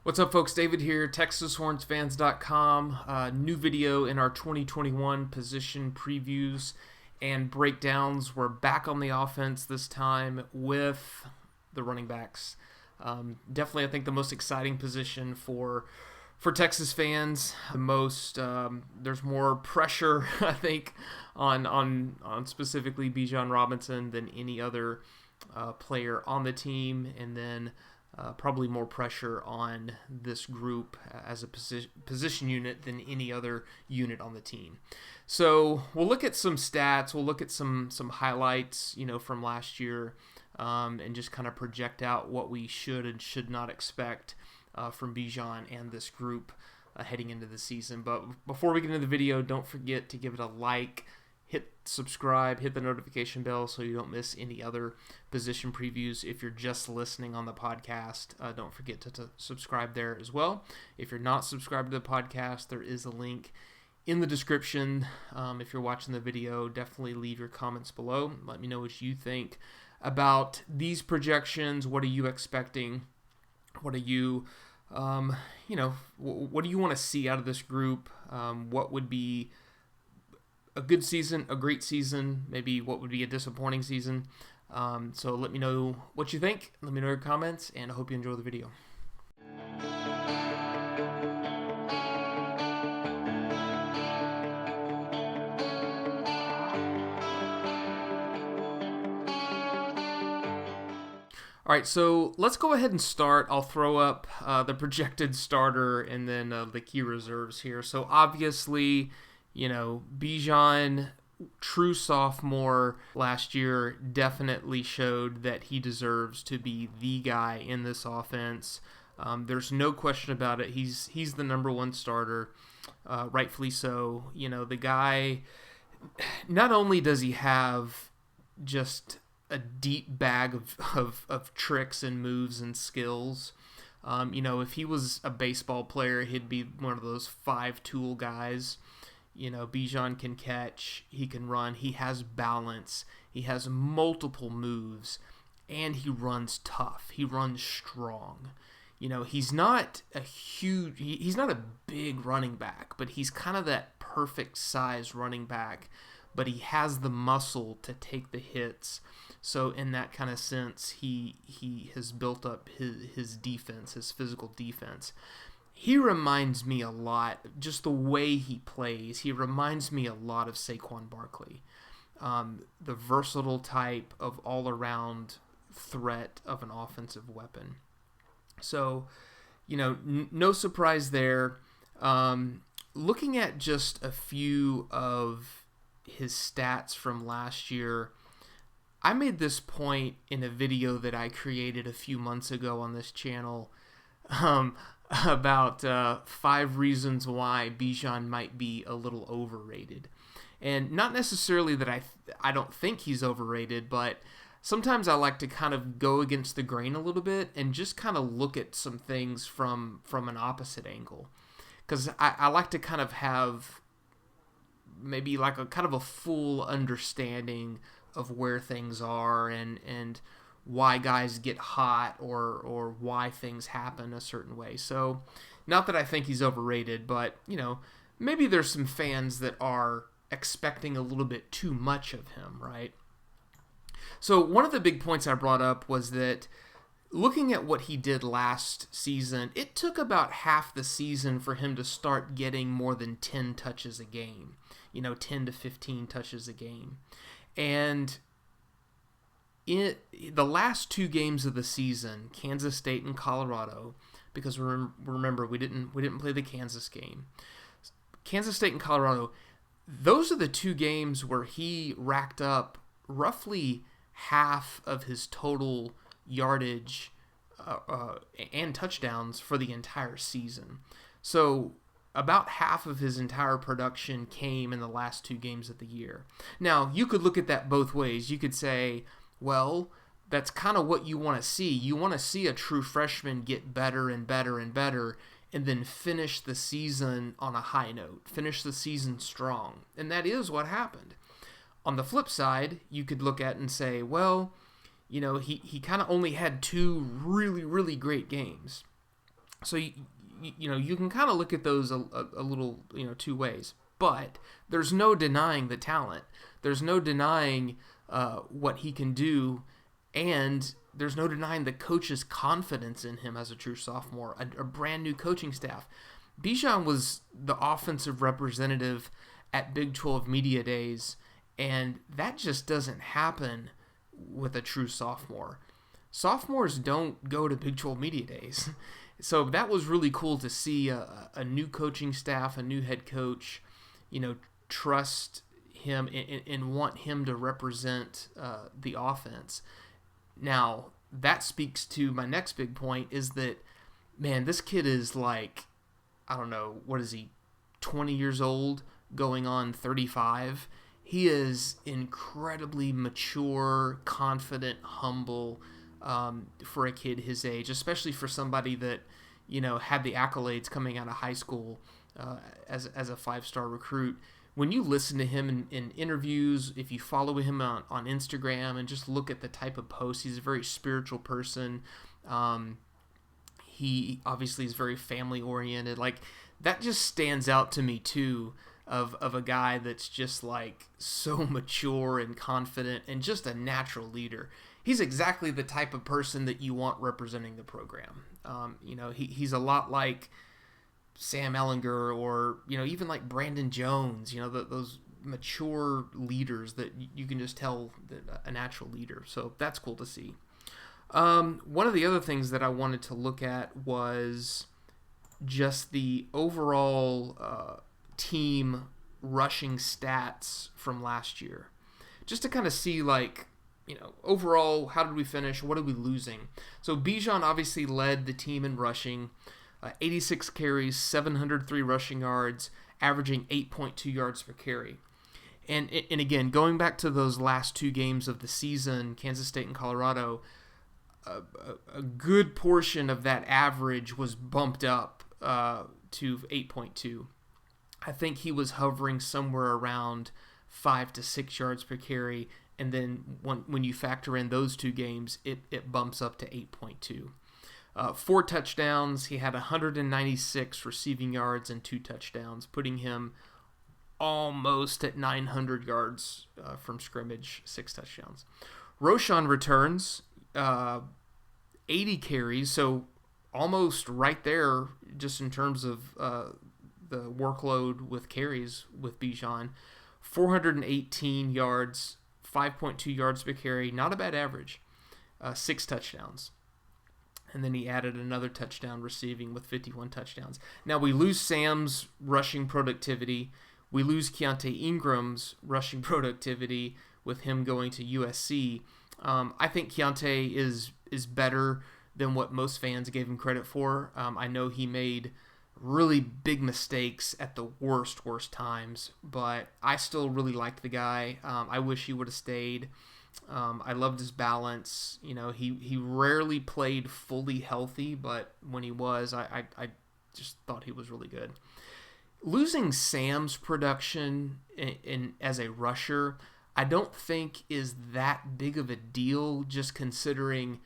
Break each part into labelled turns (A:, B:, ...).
A: What's up, folks? David here, TexasLonghornsFans.com. New video in our 2021 position previews and breakdowns. We're back on the offense this time with the running backs. Definitely, I think the most exciting position for Texas fans. There's more pressure, I think, on specifically Bijan Robinson than any other player on the team, and then probably more pressure on this group as a position unit than any other unit on the team. So we'll look at some stats. We'll look at some highlights, from last year, and just kind of project out what we should and should not expect from Bijan and this group heading into the season. But before we get into the video, don't forget to give it a like, hit subscribe, hit the notification bell so you don't miss any other position previews. If you're just listening on the podcast, don't forget to subscribe there as well. If you're not subscribed to the podcast, there is a link in the description. If you're watching the video, definitely leave your comments below. Let me know what you think about these projections. What are you expecting? What are you, what do you want to see out of this group? What would be a good season, a great season, maybe what would be a disappointing season? So let me know what you think. Let me know your comments, and I hope you enjoy the video. All right, so let's go ahead and start. I'll throw up the projected starter and then the key reserves here. So obviously, Bijan, true sophomore last year, definitely showed that he deserves to be the guy in this offense. There's no question about it. He's the number one starter, rightfully so. The guy, not only does he have just a deep bag of tricks and moves and skills. If he was a baseball player, he'd be one of those 5-tool guys. Bijan can catch, he can run, he has balance, he has multiple moves, and he runs tough. He runs strong. He's not he's not a big running back, but he's kind of that perfect size running back, but he has the muscle to take the hits. So in that kind of sense, he has built up his defense, his physical defense. He reminds me a lot, just the way he plays, he reminds me a lot of Saquon Barkley. The versatile type of all-around threat of an offensive weapon. So, no surprise there. Looking at just a few of his stats from last year, I made this point in a video that I created a few months ago on this channel, about 5 reasons why Bijan might be a little overrated. And not necessarily that I don't think he's overrated, but sometimes I like to kind of go against the grain a little bit and just kind of look at some things from an opposite angle. Because I like to kind of have maybe like a kind of a full understanding of where things are and why guys get hot or why things happen a certain way. So, not that I think he's overrated, but, maybe there's some fans that are expecting a little bit too much of him, right? So, one of the big points I brought up was that looking at what he did last season, it took about half the season for him to start getting more than 10 touches a game, 10 to 15 touches a game. And in the last 2 games of the season, Kansas State and Colorado, because remember we didn't play the Kansas game. Kansas State and Colorado, those are the 2 games where he racked up roughly half of his total yardage and touchdowns for the entire season. So about half of his entire production came in the last 2 games of the year. Now, you could look at that both ways. You could say, well, that's kind of what you want to see. You want to see a true freshman get better and better and better and then finish the season on a high note, finish the season strong. And that is what happened. On the flip side, you could look at and say, well, he kind of only had 2 really, really great games. So you can kind of look at those a little two ways, but there's no denying the talent. There's no denying what he can do, and there's no denying the coach's confidence in him as a true sophomore, a brand new coaching staff. Bijan was the offensive representative at Big 12 Media Days, and that just doesn't happen with a true sophomore. Sophomores don't go to Big 12 Media Days. So that was really cool to see a new coaching staff, a new head coach, trust him and want him to represent the offense. Now, that speaks to my next big point is that, man, this kid is like, I don't know, what is he, 20 years old, going on 35. He is incredibly mature, confident, humble for a kid his age, especially for somebody that, had the accolades coming out of high school as a 5-star recruit. When you listen to him in interviews, if you follow him on Instagram and just look at the type of posts, he's a very spiritual person. He obviously is very family oriented. Like, that just stands out to me too, of a guy that's just like so mature and confident and just a natural leader. He's exactly the type of person that you want representing the program. He's a lot like Sam Ellinger or, even like Brandon Jones, those mature leaders that you can just tell that a natural leader. So that's cool to see. One of the other things that I wanted to look at was just the overall team rushing stats from last year. Just to kind of see, like, overall, how did we finish? What are we losing? So Bijan obviously led the team in rushing. 86 carries, 703 rushing yards, averaging 8.2 yards per carry. And again, going back to those last two games of the season, Kansas State and Colorado, a good portion of that average was bumped up to 8.2. I think he was hovering somewhere around 5 to 6 yards per carry, and then when you factor in those two games, it bumps up to 8.2. 4 touchdowns. He had 196 receiving yards and 2 touchdowns, putting him almost at 900 yards from scrimmage, 6 touchdowns. Roschon returns, 80 carries, so almost right there just in terms of the workload with carries with Bijan. 418 yards, 5.2 yards per carry, not a bad average, 6 touchdowns. And then he added another touchdown receiving with 51 touchdowns. Now we lose Sam's rushing productivity. We lose Keontae Ingram's rushing productivity with him going to USC. I think Keontae is better than what most fans gave him credit for. I know he made really big mistakes at the worst times, but I still really liked the guy. I wish he would have stayed. I loved his balance. He rarely played fully healthy, but when he was, I just thought he was really good. Losing Sam's production as a rusher, I don't think is that big of a deal, just considering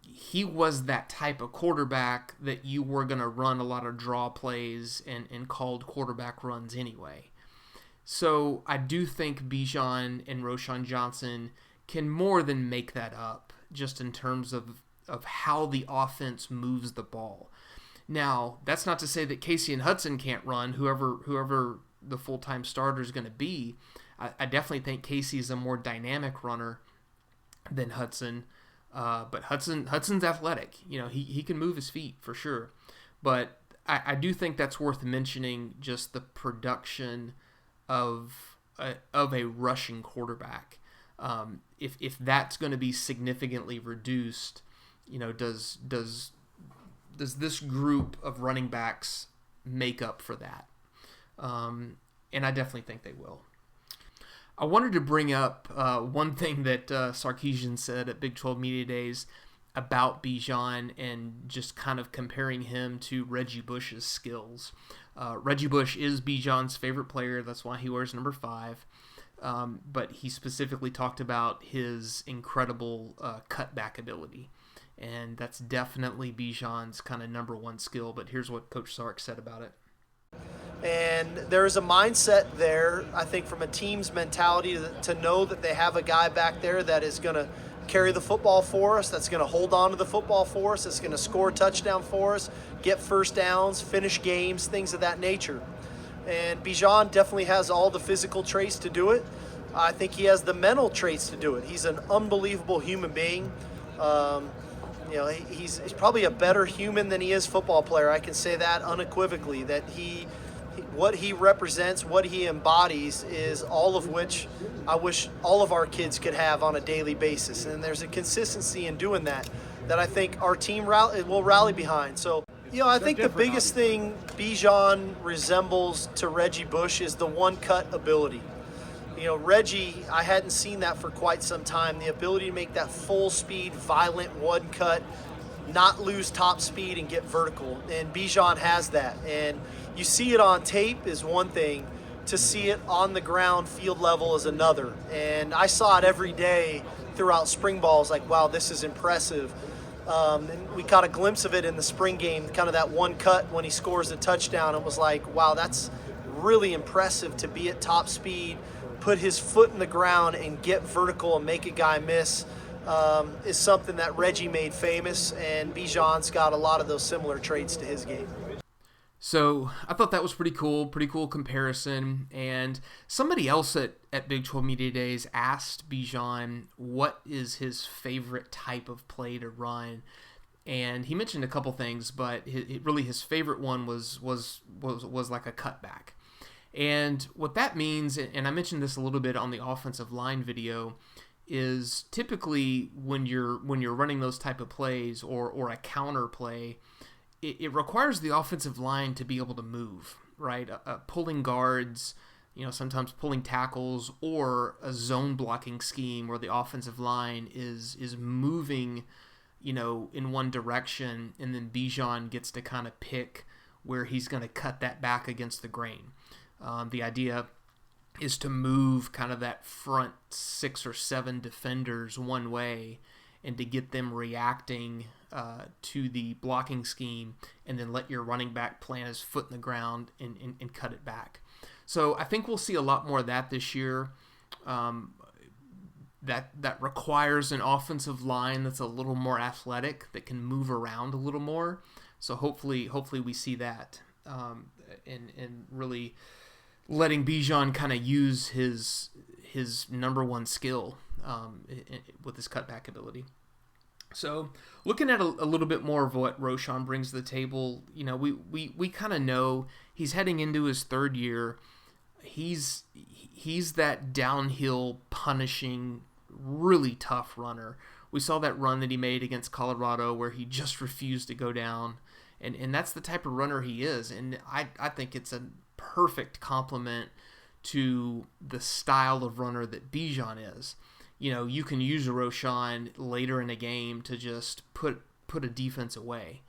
A: he was that type of quarterback that you were going to run a lot of draw plays and called quarterback runs anyway. So I do think Bijan and Roschon Johnson can more than make that up, just in terms of how the offense moves the ball. Now, that's not to say that Casey and Hudson can't run, whoever the full-time starter is going to be. I definitely think Casey is a more dynamic runner than Hudson. But Hudson's athletic. He can move his feet for sure. But I do think that's worth mentioning, just the production of a rushing quarterback. If that's going to be significantly reduced, does this group of running backs make up for that? And I definitely think they will. I wanted to bring up one thing that Sarkisian said at Big 12 Media Days about Bijan and just kind of comparing him to Reggie Bush's skills. Reggie Bush is Bijan's favorite player. That's why he wears number 5. But he specifically talked about his incredible cutback ability. and that's definitely Bijan's kind of number one skill. But here's what Coach Sark said about it.
B: And there's a mindset there, I think, from a team's mentality to know that they have a guy back there that is going to carry the football for us, that's going to hold on to the football for us, that's going to score a touchdown for us, get first downs, finish games, things of that nature. And Bijan definitely has all the physical traits to do it. I think he has the mental traits to do it. He's an unbelievable human being. He's probably a better human than he is football player. I can say that unequivocally, that what he represents, what he embodies is all of which I wish all of our kids could have on a daily basis. And there's a consistency in doing that I think our team will rally behind. So, I think the biggest thing Bijan resembles to Reggie Bush is the one-cut ability. Reggie, I hadn't seen that for quite some time. The ability to make that full-speed, violent one-cut, not lose top speed and get vertical. And Bijan has that. And you see it on tape is one thing. To see it on the ground, field level, is another. And I saw it every day throughout spring ball. It's like, wow, this is impressive. And we caught a glimpse of it in the spring game, kind of that one cut when he scores a touchdown. It was like, wow, that's really impressive to be at top speed, put his foot in the ground and get vertical and make a guy miss. Is something that Reggie made famous, and Bijan's got a lot of those similar traits to his game.
A: So I thought that was pretty cool comparison. And somebody else at Big 12 Media Days asked Bijan what is his favorite type of play to run. And he mentioned a couple things, but his favorite one was like a cutback. And what that means, and I mentioned this a little bit on the offensive line video, is typically when you're running those type of plays or a counter play, it requires the offensive line to be able to move, right? Pulling guards, sometimes pulling tackles, or a zone blocking scheme where the offensive line is moving, in one direction, and then Bijan gets to kind of pick where he's going to cut that back against the grain. The idea is to move kind of that front 6 or 7 defenders one way and to get them reacting to the blocking scheme, and then let your running back plant his foot in the ground and cut it back. So I think we'll see a lot more of that this year. That requires an offensive line that's a little more athletic, that can move around a little more. So hopefully we see that, and really letting Bijan kind of use his number one skill with his cutback ability. So looking at a little bit more of what Roschon brings to the table, we kind of know he's heading into his third year. He's that downhill punishing, really tough runner. We saw that run that he made against Colorado where he just refused to go down, and that's the type of runner he is. And I think it's a perfect complement to the style of runner that Bijan is. You can use Roschon later in a game to just put a defense away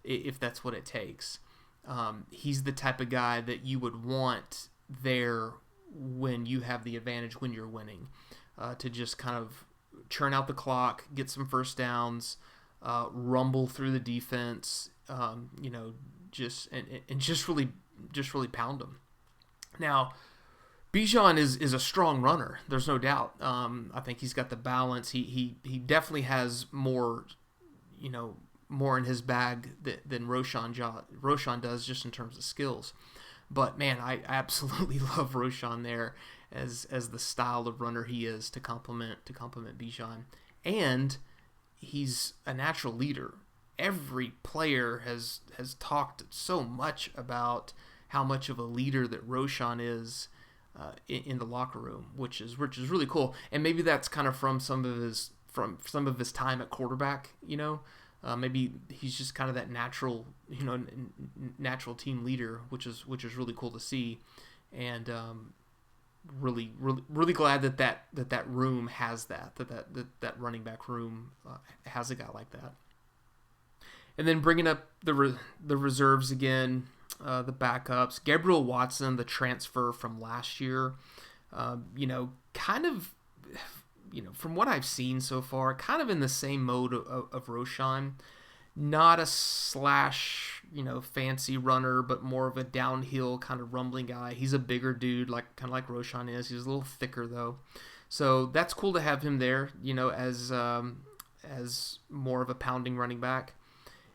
A: if that's what it takes. He's the type of guy that you would want there when you have the advantage, when you're winning, to just kind of churn out the clock, get some first downs, rumble through the defense, just really pound them. Now, Bijan is a strong runner. There's no doubt. I think he's got the balance. He definitely has more in his bag than Roschon does, just in terms of skills. But man, I absolutely love Roschon there as the style of runner he is to complement Bijan, and he's a natural leader. Every player has talked so much about how much of a leader that Roschon is in the locker room, which is really cool. And maybe that's kind of from some of his time at quarterback. Maybe he's just kind of that natural team leader, which is really cool to see. And really glad that room has that running back room has a guy like that. And then bringing up the reserves again. The backups, Gabriel Watson, the transfer from last year, kind of, from what I've seen so far, kind of in the same mode of Roschon. Not a slash, fancy runner, but more of a downhill kind of rumbling guy. He's a bigger dude, kind of like Roschon is. He's a little thicker though, so that's cool to have him there. As more of a pounding running back.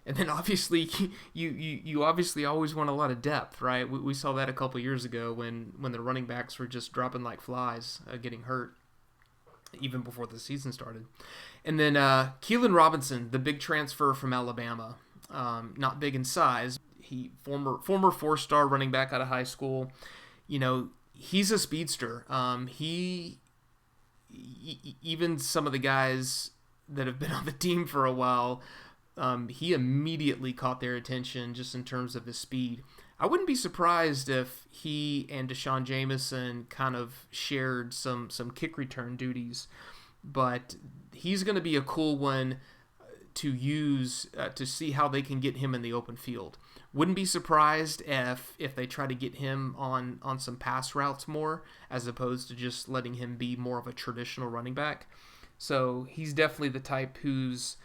A: And then obviously you obviously always want a lot of depth, right? We saw that a couple years ago when the running backs were just dropping like flies, getting hurt even before the season started. And then Keelan Robinson, the big transfer from Alabama, not big in size. He former 4-star running back out of high school. He's a speedster. Even some of the guys that have been on the team for a while, he immediately caught their attention just in terms of his speed. I wouldn't be surprised if he and Deshaun Jameson kind of shared some kick return duties, but he's going to be a cool one to use to see how they can get him in the open field. Wouldn't be surprised if they try to get him on some pass routes more, as opposed to just letting him be more of a traditional running back. So he's definitely the type who's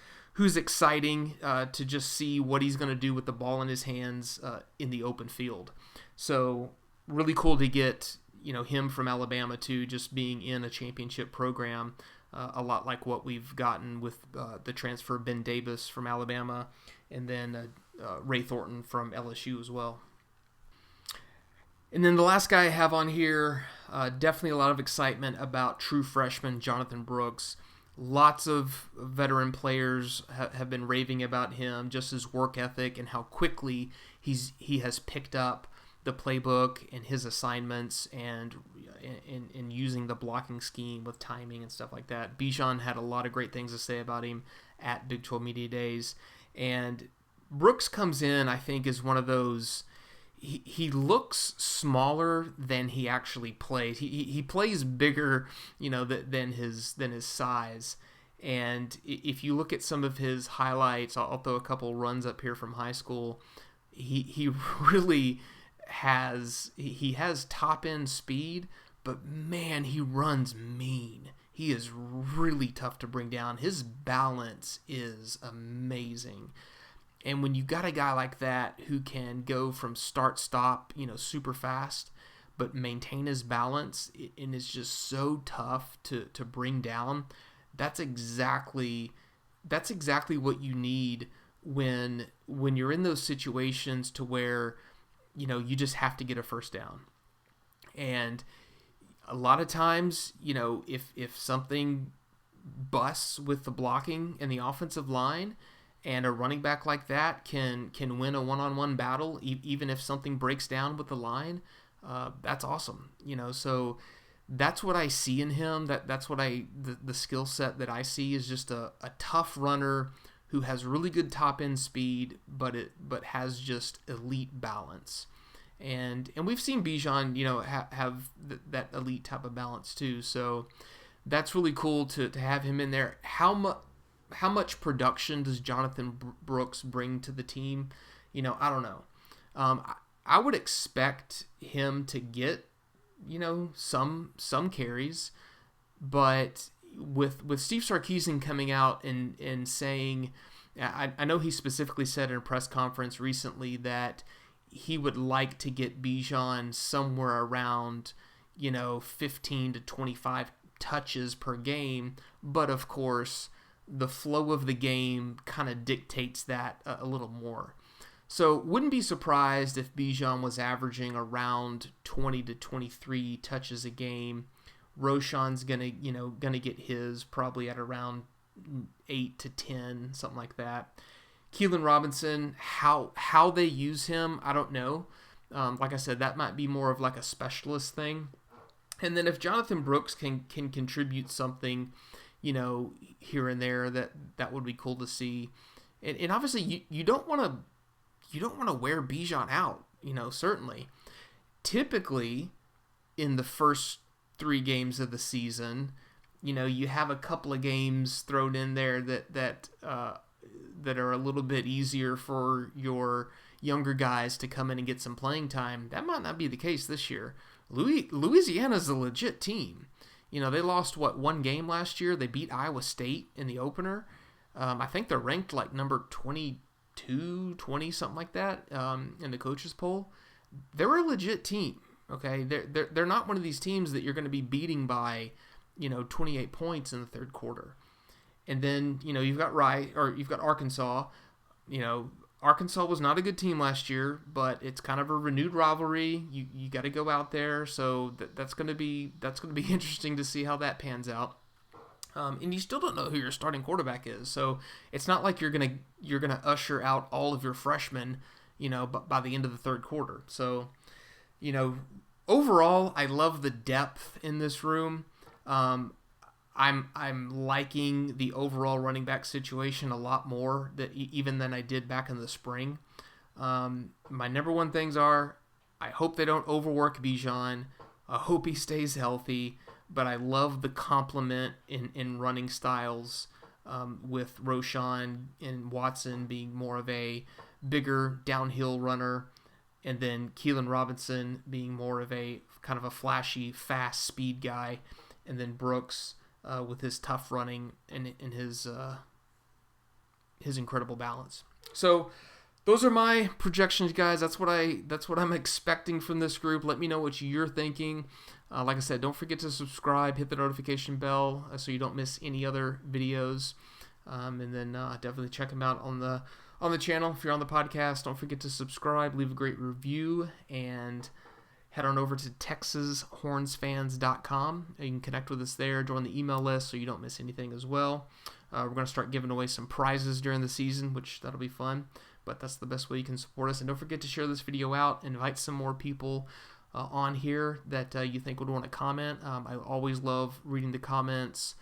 A: exciting to just see what he's going to do with the ball in his hands in the open field. So really cool to get him from Alabama too, just being in a championship program, a lot like what we've gotten with the transfer Ben Davis from Alabama, and then Ray Thornton from LSU as well. And then the last guy I have on here, definitely a lot of excitement about true freshman Jonathan Brooks. Lots of veteran players have been raving about him, just his work ethic and how quickly he has picked up the playbook and his assignments and in using the blocking scheme with timing and stuff like that. Bijan had a lot of great things to say about him at Big 12 Media Days. And Brooks comes in, I think, is one of those... He looks smaller than he actually plays. He plays bigger, than his size. And if you look at some of his highlights, I'll throw a couple runs up here from high school. He really has top end speed, but man, he runs mean. He is really tough to bring down. His balance is amazing. And when you got a guy like that who can go from start-stop, super fast, but maintain his balance and is just so tough to bring down, that's exactly what you need when you're in those situations to where, you just have to get a first down. And a lot of times, if something busts with the blocking and the offensive line, and a running back like that can win a one-on-one battle, even if something breaks down with the line. That's awesome, So that's what I see in him. That's what the skill set that I see is just a tough runner who has really good top end speed, but has just elite balance. And we've seen Bijan, have that elite type of balance too. So that's really cool to have him in there. How much production does Jonathan Brooks bring to the team? I don't know. I would expect him to get, some carries, but with Steve Sarkisian coming out and saying, I know he specifically said in a press conference recently that he would like to get Bijan somewhere around, 15 to 25 touches per game, but of course, the flow of the game kind of dictates that a little more. So wouldn't be surprised if Bijan was averaging around 20 to 23 touches a game. Roschon's gonna get his probably at around 8 to 10, something like that. Keelan Robinson, how they use him, I don't know. Like I said, that might be more of like a specialist thing. And then if Jonathan Brooks can contribute something, here and there, that would be cool to see. And obviously you don't want to wear Bijan out, certainly. Typically in the first 3 games of the season, you have a couple of games thrown in there that are a little bit easier for your younger guys to come in and get some playing time. That might not be the case this year. Louisiana's a legit team. They lost, one game last year? They beat Iowa State in the opener. I think they're ranked like number 22, 20, something like that in the coaches poll. They're a legit team, okay? They're not one of these teams that you're going to be beating by, 28 points in the third quarter. And then, you've got Arkansas. Arkansas was not a good team last year, but it's kind of a renewed rivalry. You got to go out there, so that's going to be interesting to see how that pans out. And you still don't know who your starting quarterback is, so it's not like you're gonna usher out all of your freshmen, by the end of the third quarter. So, overall, I love the depth in this room. I'm liking the overall running back situation a lot more even than I did back in the spring. My number one things are, I hope they don't overwork Bijan. I hope he stays healthy. But I love the complement in running styles with Roschon and Watson being more of a bigger downhill runner, and then Keelan Robinson being more of a kind of a flashy, fast speed guy, and then Brooks with his tough running and his incredible balance. So those are my projections, guys. That's what I'm expecting from this group. Let me know what you're thinking. Like I said, don't forget to subscribe, hit the notification bell so you don't miss any other videos. And then definitely check them out on the channel. If you're on the podcast, don't forget to subscribe, leave a great review, and head on over to TexasHornsFans.com. You can connect with us there, join the email list so you don't miss anything as well. We're going to start giving away some prizes during the season, which that'll be fun. But that's the best way you can support us. And don't forget to share this video out. Invite some more people on here that you think would want to comment. I always love reading the comments,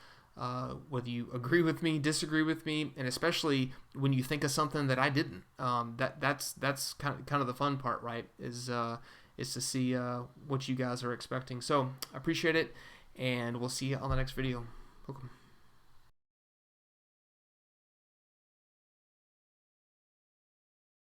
A: whether you agree with me, disagree with me, and especially when you think of something that I didn't. That's kind of the fun part, right? Is to see what you guys are expecting. So I appreciate it, and we'll see you on the next video. Welcome.